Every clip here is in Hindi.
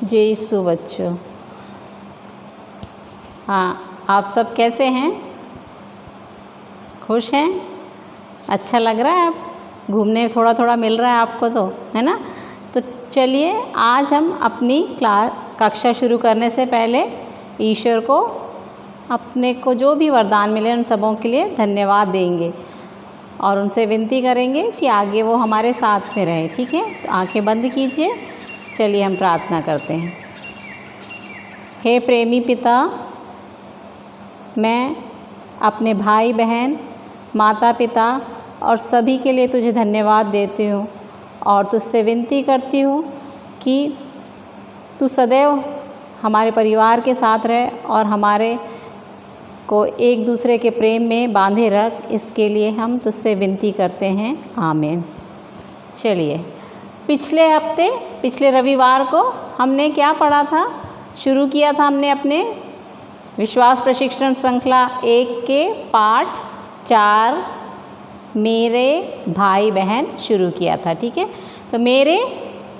जय यीशु बच्चों। हाँ, आप सब कैसे हैं? खुश हैं? अच्छा लग रहा है? आप घूमने थोड़ा थोड़ा मिल रहा है आपको तो, है ना? तो चलिए आज हम अपनी कक्षा शुरू करने से पहले ईश्वर को अपने को जो भी वरदान मिले उन सबों के लिए धन्यवाद देंगे और उनसे विनती करेंगे कि आगे वो हमारे साथ में रहे। ठीक है, तो आंखें बंद कीजिए। चलिए हम प्रार्थना करते हैं। हे प्रेमी पिता, मैं अपने भाई बहन, माता पिता और सभी के लिए तुझे धन्यवाद देती हूँ और तुझसे विनती करती हूँ कि तू सदैव हमारे परिवार के साथ रहे और हमारे को एक दूसरे के प्रेम में बांधे रख। इसके लिए हम तुझसे विनती करते हैं, आमीन। चलिए, पिछले रविवार को हमने क्या पढ़ा था? शुरू किया था हमने अपने विश्वास प्रशिक्षण श्रृंखला 1 के पाठ 4 मेरे भाई बहन शुरू किया था। ठीक है, तो मेरे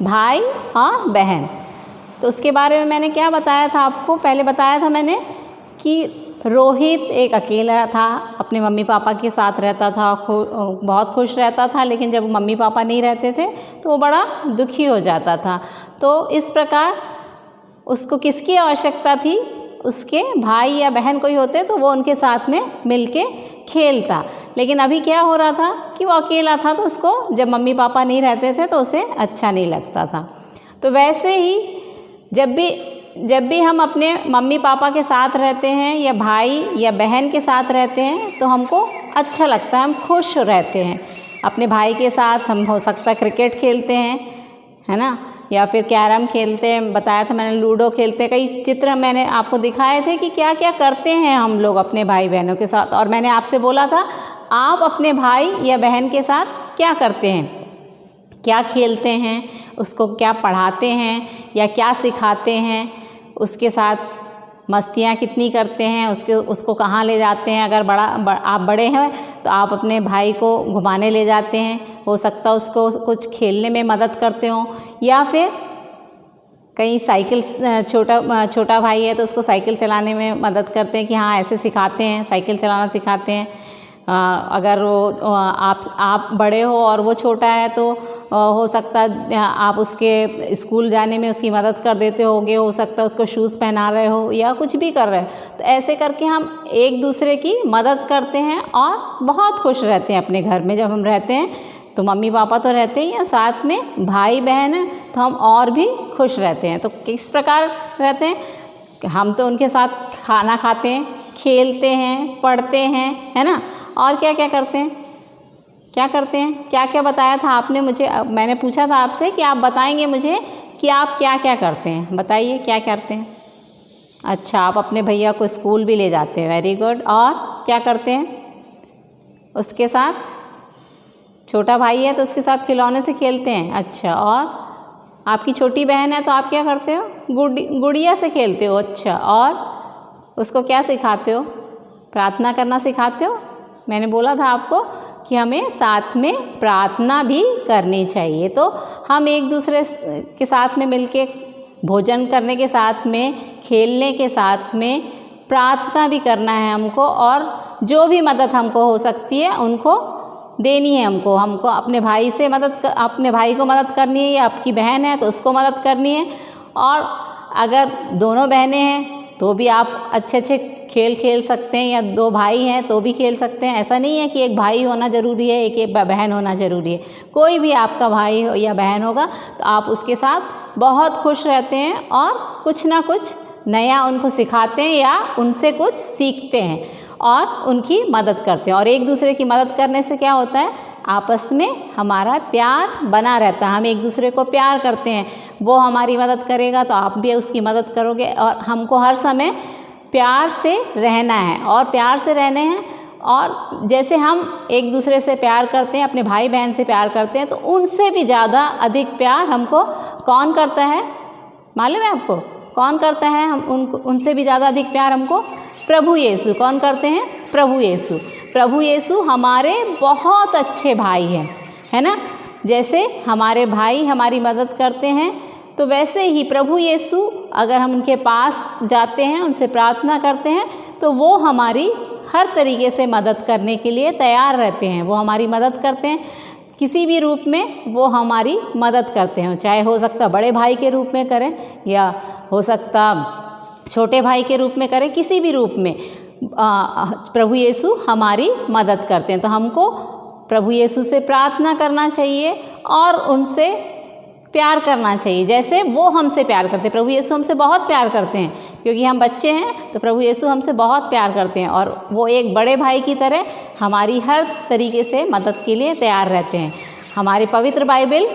भाई और बहन, तो उसके बारे में मैंने क्या बताया था आपको? पहले बताया था मैंने कि रोहित एक अकेला था, अपने मम्मी पापा के साथ रहता था, बहुत खुश रहता था, लेकिन जब मम्मी पापा नहीं रहते थे तो वो बड़ा दुखी हो जाता था। तो इस प्रकार उसको किसकी आवश्यकता थी? उसके भाई या बहन कोई होते तो वो उनके साथ में मिलके खेलता। लेकिन अभी क्या हो रहा था कि वो अकेला था, तो उसको जब मम्मी पापा नहीं रहते थे तो उसे अच्छा नहीं लगता था। तो वैसे ही जब भी हम अपने मम्मी पापा के साथ रहते हैं या भाई या बहन के साथ रहते हैं तो हमको अच्छा लगता है, हम खुश रहते हैं। अपने भाई के साथ हम हो सकता है क्रिकेट खेलते हैं, है ना, या फिर कैरम खेलते हैं, बताया था मैंने, लूडो खेलते हैं। कई चित्र मैंने आपको दिखाए थे कि क्या क्या करते हैं हम लोग अपने भाई बहनों के साथ। और मैंने आपसे बोला था आप अपने भाई या बहन के साथ क्या करते हैं, क्या खेलते हैं, उसको क्या पढ़ाते हैं या क्या सिखाते हैं, उसके साथ मस्तियाँ कितनी करते हैं, उसको कहाँ ले जाते हैं। अगर आप बड़े हैं तो आप अपने भाई को घुमाने ले जाते हैं, हो सकता है उसको कुछ खेलने में मदद करते हो, या फिर कहीं साइकिल, छोटा भाई है तो उसको साइकिल चलाने में मदद करते हैं कि हाँ ऐसे सिखाते हैं, साइकिल चलाना सिखाते हैं। अगर वो आप बड़े हो और वो छोटा है तो हो सकता है आप उसके स्कूल जाने में उसकी मदद कर देते होगे, हो सकता है उसको शूज़ पहना रहे हो या कुछ भी कर रहे हो। तो ऐसे करके हम एक दूसरे की मदद करते हैं और बहुत खुश रहते हैं अपने घर में। जब हम रहते हैं तो मम्मी पापा तो रहते ही हैं, साथ में भाई बहन हैं तो हम और भी खुश रहते हैं। तो किस प्रकार रहते हैं? हम तो उनके साथ खाना खाते हैं, खेलते हैं, पढ़ते हैं, है ना, और क्या क्या करते हैं? क्या करते हैं? क्या क्या बताया था आपने मुझे? मैंने पूछा था आपसे कि आप बताएंगे मुझे कि आप क्या क्या करते हैं। बताइए क्या करते हैं। अच्छा, आप अपने भैया को स्कूल भी ले जाते हैं, वेरी गुड। और क्या करते हैं? उसके साथ छोटा भाई है तो उसके साथ खिलौने से खेलते हैं। अच्छा, और आपकी छोटी बहन है तो आप क्या करते हो? गुड़िया से खेलते हो। अच्छा, और उसको क्या सिखाते हो? प्रार्थना करना सिखाते हो। मैंने बोला था आपको कि हमें साथ में प्रार्थना भी करनी चाहिए। तो हम एक दूसरे के साथ में मिलके भोजन करने के साथ में, खेलने के साथ में प्रार्थना भी करना है हमको, और जो भी मदद हमको हो सकती है उनको देनी है। हमको अपने भाई से अपने भाई को मदद करनी है, या आपकी बहन है तो उसको मदद करनी है। और अगर दोनों बहनें हैं तो भी आप अच्छे खेल खेल सकते हैं, या 2 भाई हैं तो भी खेल सकते हैं। ऐसा नहीं है कि एक भाई होना ज़रूरी है, एक बहन होना ज़रूरी है। कोई भी आपका भाई हो या बहन होगा तो आप उसके साथ बहुत खुश रहते हैं और कुछ ना कुछ नया उनको सिखाते हैं या उनसे कुछ सीखते हैं और उनकी मदद करते हैं। और एक दूसरे की मदद करने से क्या होता है? आपस में हमारा प्यार बना रहता है। हम एक दूसरे को प्यार करते हैं, वो हमारी मदद करेगा तो आप भी उसकी मदद करोगे। और हमको हर समय प्यार से रहना है और प्यार से रहने हैं। और जैसे हम एक दूसरे से प्यार करते हैं, अपने भाई बहन से प्यार करते हैं, तो उनसे भी ज़्यादा अधिक प्यार हमको कौन करता है? मालूम है आपको कौन करता है? उनसे भी ज़्यादा अधिक प्यार हमको प्रभु यीशु। कौन करते हैं? प्रभु यीशु। प्रभु यीशु हमारे बहुत अच्छे भाई हैं, है ना। जैसे हमारे भाई हमारी मदद करते हैं तो वैसे ही प्रभु यीशु अगर हम उनके पास जाते हैं, उनसे प्रार्थना करते हैं, तो वो हमारी हर तरीके से मदद करने के लिए तैयार रहते हैं। वो हमारी मदद करते हैं, किसी भी रूप में वो हमारी मदद करते हैं। चाहे हो सकता बड़े भाई के रूप में करें या हो सकता छोटे भाई के रूप में करें, किसी भी रूप में प्रभु यीशु हमारी मदद करते हैं। तो हमको प्रभु यीशु से प्रार्थना करना चाहिए और उनसे प्यार करना चाहिए जैसे वो हमसे प्यार करते हैं। प्रभु यीशु हमसे बहुत प्यार करते हैं, क्योंकि हम बच्चे हैं तो प्रभु यीशु हमसे बहुत प्यार करते हैं और वो एक बड़े भाई की तरह हमारी हर तरीके से मदद के लिए तैयार रहते हैं। हमारे पवित्र बाइबल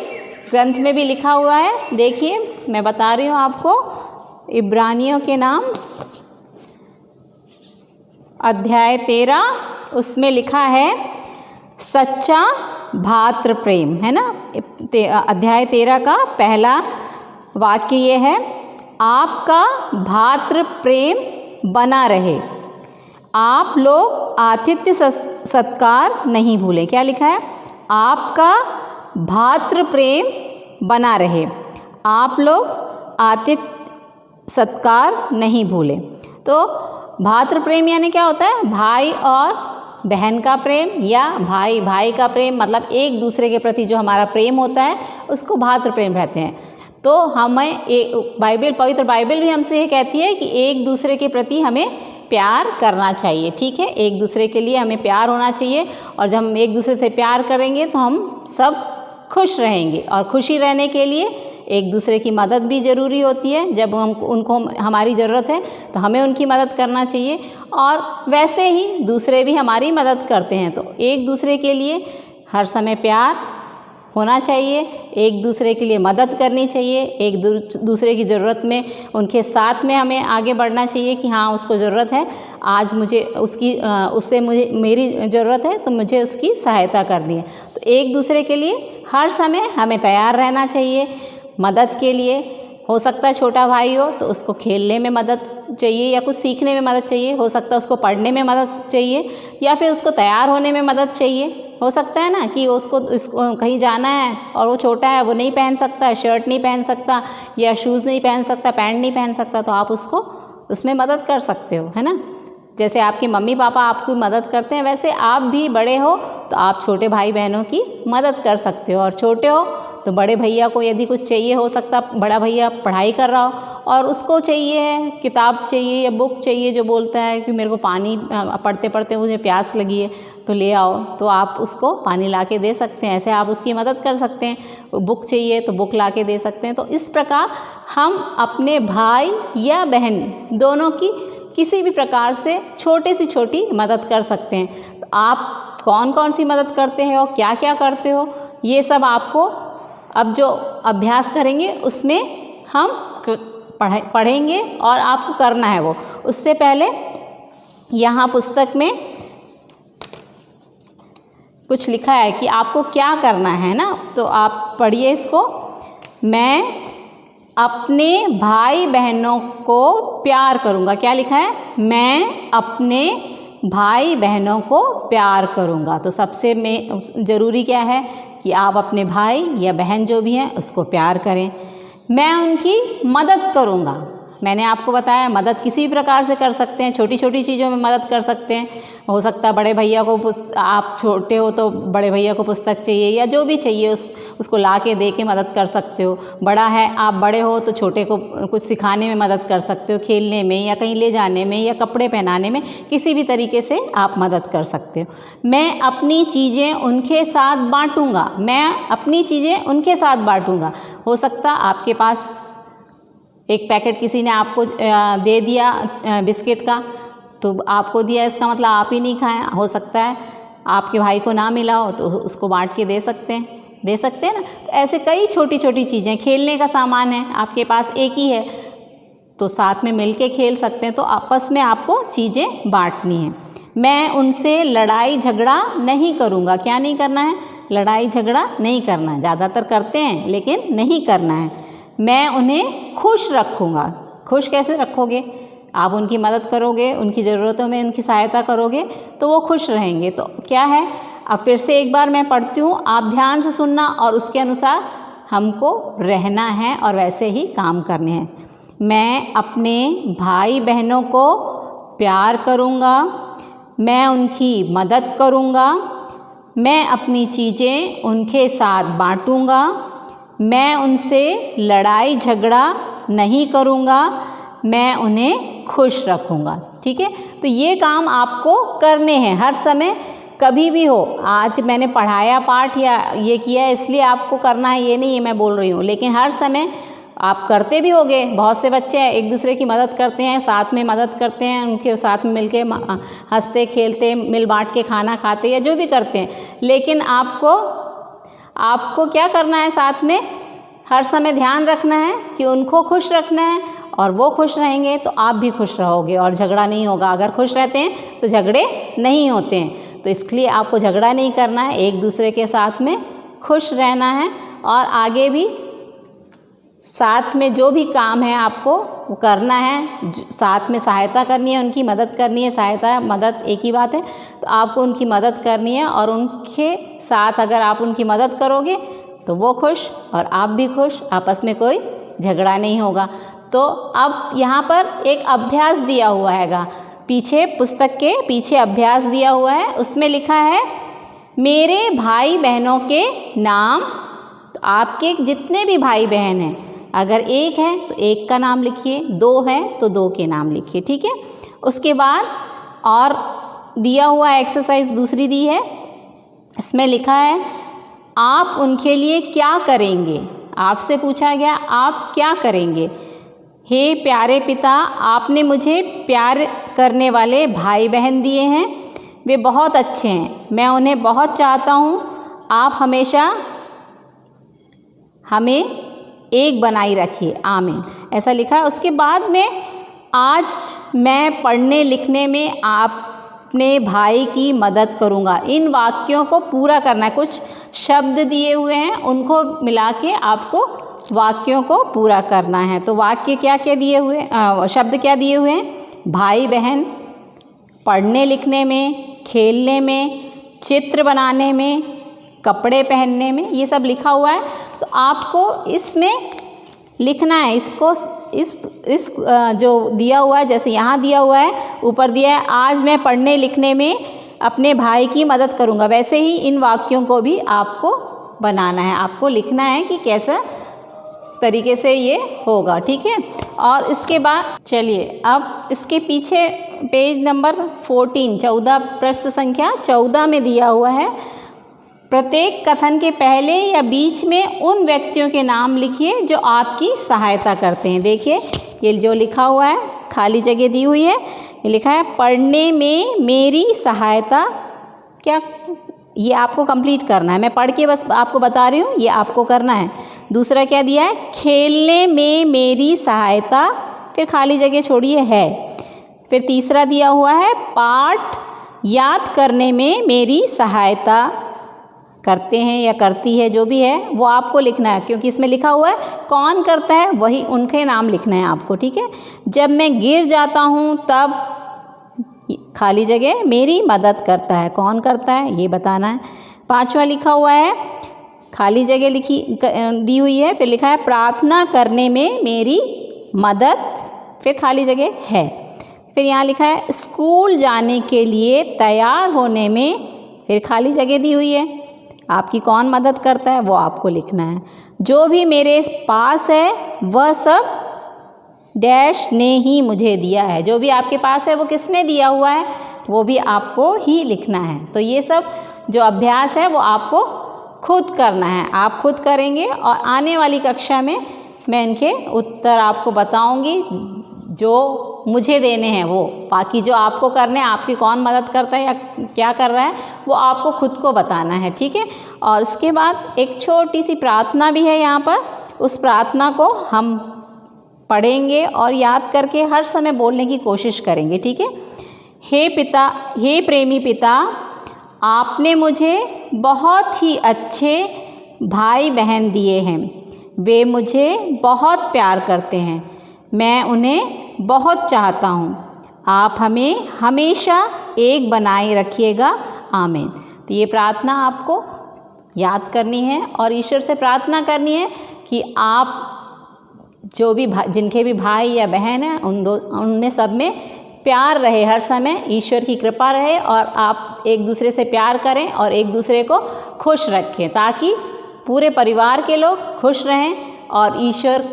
ग्रंथ में भी लिखा हुआ है, देखिए मैं बता रही हूँ आपको, इब्रानियों के नाम अध्याय 13, उसमें लिखा है सच्चा भातृ प्रेम, है ना। अध्याय 13 का पहला वाक्य ये है, आपका भातृ प्रेम बना रहे, आप लोग आतिथ्य सत्कार नहीं भूलें। क्या लिखा है? आपका भातृ प्रेम बना रहे, आप लोग आतिथ्य सत्कार नहीं भूलें। तो भातृ प्रेम यानी क्या होता है? भाई और बहन का प्रेम या भाई भाई का प्रेम, मतलब एक दूसरे के प्रति जो हमारा प्रेम होता है उसको भातृ प्रेम कहते हैं। तो हमें पवित्र बाइबल भी हमसे ये कहती है कि एक दूसरे के प्रति हमें प्यार करना चाहिए, ठीक है। एक दूसरे के लिए हमें प्यार होना चाहिए और जब हम एक दूसरे से प्यार करेंगे तो हम सब खुश रहेंगे। और खुशी रहने के लिए एक दूसरे की मदद भी ज़रूरी होती है। जब उनको हमारी ज़रूरत है तो हमें उनकी मदद करना चाहिए और वैसे ही दूसरे भी हमारी मदद करते हैं। तो एक दूसरे के लिए हर समय प्यार होना चाहिए, एक दूसरे के लिए मदद करनी चाहिए, एक दूसरे की ज़रूरत में उनके साथ में हमें आगे बढ़ना चाहिए कि हाँ उसको ज़रूरत है, आज मुझे उससे मेरी ज़रूरत है तो मुझे उसकी सहायता करनी है। तो एक दूसरे के लिए हर समय हमें तैयार रहना चाहिए मदद के लिए। हो सकता है छोटा भाई हो तो उसको खेलने में मदद चाहिए या कुछ सीखने में मदद चाहिए, हो सकता है उसको पढ़ने में मदद चाहिए या फिर उसको तैयार होने में मदद चाहिए। हो सकता है ना कि उसको कहीं जाना है और वो छोटा है, वो नहीं पहन सकता, शर्ट नहीं पहन सकता या शूज़ नहीं पहन सकता, पैंट नहीं पहन सकता, तो आप उसको उसमें मदद कर सकते हो, है ना। जैसे आपके मम्मी पापा आपकी मदद करते हैं वैसे आप भी बड़े हो तो आप छोटे भाई बहनों की मदद कर सकते हो। और छोटे हो तो बड़े भैया को यदि कुछ चाहिए, हो सकता बड़ा भैया पढ़ाई कर रहा हो और उसको चाहिए है किताब चाहिए या बुक चाहिए, जो बोलता है कि मेरे को पानी पढ़ते पढ़ते मुझे प्यास लगी है तो ले आओ, तो आप उसको पानी ला के दे सकते हैं। ऐसे आप उसकी मदद कर सकते हैं। बुक चाहिए तो बुक ला के दे सकते हैं। तो इस प्रकार हम अपने भाई या बहन दोनों की किसी भी प्रकार से छोटे से छोटी मदद कर सकते हैं। तो आप कौन कौन सी मदद करते हो, क्या क्या करते हो, ये सब आपको अब जो अभ्यास करेंगे उसमें हम पढ़ेंगे और आपको करना है वो। उससे पहले यहाँ पुस्तक में कुछ लिखा है कि आपको क्या करना है ना, तो आप पढ़िए इसको। मैं अपने भाई बहनों को प्यार करूँगा। क्या लिखा है? मैं अपने भाई बहनों को प्यार करूँगा। तो सबसे ज़रूरी क्या है कि आप अपने भाई या बहन जो भी हैं उसको प्यार करें। मैं उनकी मदद करूँगा। मैंने आपको बताया मदद किसी भी प्रकार से कर सकते हैं, छोटी छोटी चीज़ों में मदद कर सकते हैं। हो सकता है बड़े भैया को आप छोटे हो तो बड़े भैया को पुस्तक चाहिए या जो भी चाहिए उसको ला के दे के मदद कर सकते हो। बड़ा है, आप बड़े हो तो छोटे को कुछ सिखाने में मदद कर सकते हो, खेलने में या कहीं ले जाने में या कपड़े पहनाने में, किसी भी तरीके से आप मदद कर सकते हो। मैं अपनी चीज़ें उनके साथ बांटूँगा। मैं अपनी चीज़ें उनके साथ बांटूँगा। हो सकता आपके पास एक पैकेट किसी ने आपको दे दिया बिस्किट का, तो आपको दिया इसका मतलब आप ही नहीं खाएं। हो सकता है आपके भाई को ना मिला हो तो उसको बांट के दे सकते हैं ना। तो ऐसे कई छोटी छोटी चीज़ें, खेलने का सामान है आपके पास एक ही है तो साथ में मिल के खेल सकते हैं। तो आपस में आपको चीज़ें बांटनी है। मैं उनसे लड़ाई झगड़ा नहीं करूँगा। क्या नहीं करना है? लड़ाई झगड़ा नहीं करना है। ज़्यादातर करते हैं लेकिन नहीं करना है। मैं उन्हें खुश रखूँगा। खुश कैसे रखोगे? आप उनकी मदद करोगे, उनकी ज़रूरतों में उनकी सहायता करोगे तो वो खुश रहेंगे। तो क्या है, अब फिर से एक बार मैं पढ़ती हूँ, आप ध्यान से सुनना और उसके अनुसार हमको रहना है और वैसे ही काम करने हैं। मैं अपने भाई बहनों को प्यार करूँगा, मैं उनकी मदद करूँगा, मैं अपनी चीज़ें उनके साथ बांटूँगा, मैं उनसे लड़ाई झगड़ा नहीं करूँगा, मैं उन्हें खुश रखूँगा। ठीक है, तो ये काम आपको करने हैं हर समय, कभी भी हो। आज मैंने पढ़ाया पाठ या ये किया इसलिए आपको करना है, ये नहीं है मैं बोल रही हूँ, लेकिन हर समय आप करते भी होगे। बहुत से बच्चे हैं एक दूसरे की मदद करते हैं, साथ में मदद करते हैं, उनके साथ में मिलके हंसते खेलते मिल बांट के खाना खाते या जो भी करते हैं। लेकिन आपको क्या करना है, साथ में हर समय ध्यान रखना है कि उनको खुश रखना है, और वो खुश रहेंगे तो आप भी खुश रहोगे और झगड़ा नहीं होगा। अगर खुश रहते हैं तो झगड़े नहीं होते हैं। तो इसलिए आपको झगड़ा नहीं करना है, एक दूसरे के साथ में खुश रहना है और आगे भी साथ में जो भी काम है आपको वो करना है, साथ में सहायता करनी है, उनकी मदद करनी है। सहायता मदद एक ही बात है, तो आपको उनकी मदद करनी है और उनके साथ अगर आप उनकी मदद करोगे तो वो खुश और आप भी खुश, आपस में कोई झगड़ा नहीं होगा। तो अब यहाँ पर एक अभ्यास दिया हुआ हैगा, पीछे पुस्तक के पीछे अभ्यास दिया हुआ है, उसमें लिखा है मेरे भाई बहनों के नाम। तो आपके जितने भी भाई बहन हैं, अगर एक है तो एक का नाम लिखिए, दो है तो दो के नाम लिखिए। ठीक है, उसके बाद और दिया हुआ एक्सरसाइज दूसरी दी है, इसमें लिखा है आप उनके लिए क्या करेंगे। आपसे पूछा गया आप क्या करेंगे। हे प्यारे पिता, आपने मुझे प्यार करने वाले भाई बहन दिए हैं, वे बहुत अच्छे हैं, मैं उन्हें बहुत चाहता हूँ। आप हमेशा हमें एक बनाई रखिए, आमीन। ऐसा लिखा है। उसके बाद में आज मैं पढ़ने लिखने में अपने भाई की मदद करूँगा। इन वाक्यों को पूरा करना है। कुछ शब्द दिए हुए हैं, उनको मिला के आपको वाक्यों को पूरा करना है। तो वाक्य क्या क्या दिए हुए, शब्द क्या दिए हुए हैं, भाई बहन, पढ़ने लिखने में, खेलने में, चित्र बनाने में, कपड़े पहनने में, ये सब लिखा हुआ है। तो आपको इसमें लिखना है, इसको इस जो दिया हुआ है, जैसे यहाँ दिया हुआ है, ऊपर दिया है आज मैं पढ़ने लिखने में अपने भाई की मदद करूँगा, वैसे ही इन वाक्यों को भी आपको बनाना है। आपको लिखना है कि कैसा तरीके से ये होगा। ठीक है, और इसके बाद चलिए अब इसके पीछे पेज नंबर 14 14 पृष्ठ संख्या 14 में दिया हुआ है, प्रत्येक कथन के पहले या बीच में उन व्यक्तियों के नाम लिखिए जो आपकी सहायता करते हैं। देखिए ये जो लिखा हुआ है, खाली जगह दी हुई है, ये लिखा है पढ़ने में मेरी सहायता, क्या ये आपको कंप्लीट करना है, मैं पढ़ के बस आपको बता रही हूँ, ये आपको करना है। दूसरा क्या दिया है, खेलने में मेरी सहायता, फिर खाली जगह छोड़िए है। फिर तीसरा दिया हुआ है पाठ याद करने में मेरी सहायता करते हैं या करती है, जो भी है वो आपको लिखना है, क्योंकि इसमें लिखा हुआ है कौन करता है, वही उनके नाम लिखना है आपको। ठीक है, जब मैं गिर जाता हूँ तब खाली जगह मेरी मदद करता है, कौन करता है ये बताना है। पांचवा लिखा हुआ है, खाली जगह दी हुई है, फिर लिखा है प्रार्थना करने में मेरी मदद, फिर खाली जगह है। फिर यहाँ लिखा है स्कूल जाने के लिए तैयार होने में, फिर खाली जगह दी हुई है, आपकी कौन मदद करता है वो आपको लिखना है। जो भी मेरे पास है वह सब डैश ने ही मुझे दिया है, जो भी आपके पास है वो किसने दिया हुआ है वो भी आपको ही लिखना है। तो ये सब जो अभ्यास है वो आपको खुद करना है, आप खुद करेंगे और आने वाली कक्षा में मैं इनके उत्तर आपको बताऊंगी जो मुझे देने हैं वो। बाकी जो आपको करने हैं, आपकी कौन मदद करता है या क्या कर रहा है वो आपको खुद को बताना है। ठीक है, और इसके बाद एक छोटी सी प्रार्थना भी है यहाँ पर, उस प्रार्थना को हम पढ़ेंगे और याद करके हर समय बोलने की कोशिश करेंगे। ठीक है, हे पिता, हे प्रेमी पिता, आपने मुझे बहुत ही अच्छे भाई बहन दिए हैं, वे मुझे बहुत प्यार करते हैं, मैं उन्हें बहुत चाहता हूँ, आप हमें हमेशा एक बनाए रखिएगा, आमीन। तो ये प्रार्थना आपको याद करनी है और ईश्वर से प्रार्थना करनी है कि आप जो भी जिनके भी भाई या बहन हैं उनमें सब में प्यार रहे, हर समय ईश्वर की कृपा रहे और आप एक दूसरे से प्यार करें और एक दूसरे को खुश रखें, ताकि पूरे परिवार के लोग खुश रहें और ईश्वर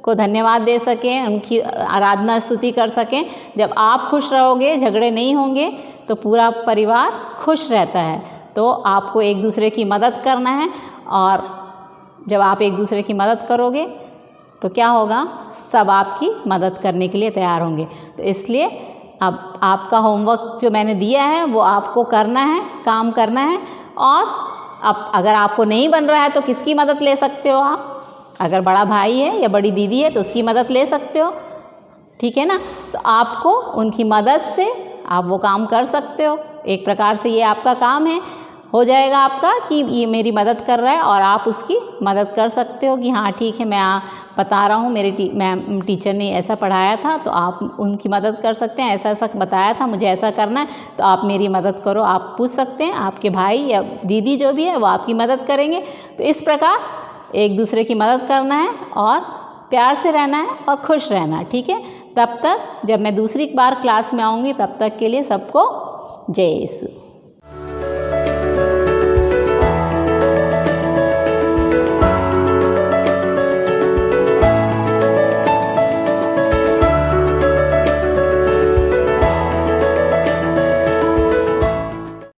को धन्यवाद दे सकें, उनकी आराधना स्तुति कर सकें। जब आप खुश रहोगे, झगड़े नहीं होंगे, तो पूरा परिवार खुश रहता है। तो आपको एक दूसरे की मदद करना है और जब आप एक दूसरे की मदद करोगे तो क्या होगा, सब आपकी मदद करने के लिए तैयार होंगे। तो इसलिए अब आपका होमवर्क जो मैंने दिया है वो आपको करना है, काम करना है। और अब अगर आपको नहीं बन रहा है तो किसकी मदद ले सकते हो आप? अगर बड़ा भाई है या बड़ी दीदी है तो उसकी मदद ले सकते हो, ठीक है ना। तो आपको उनकी मदद से आप वो काम कर सकते हो। एक प्रकार से ये आपका काम है, हो जाएगा आपका कि ये मेरी मदद कर रहा है और आप उसकी मदद कर सकते हो कि हाँ ठीक है, मैं बता रहा हूँ, मेरे मैम टीचर ने ऐसा पढ़ाया था तो आप उनकी मदद कर सकते हैं, ऐसा ऐसा बताया था, मुझे ऐसा करना है तो आप मेरी मदद करो। आप पूछ सकते हैं, आपके भाई या दीदी जो भी है वो आपकी मदद करेंगे। तो इस प्रकार एक दूसरे की मदद करना है और प्यार से रहना है और खुश रहना है, ठीक है। तब तक जब मैं दूसरी बार क्लास में आऊँगी तब तक के लिए सबको जय यीशु।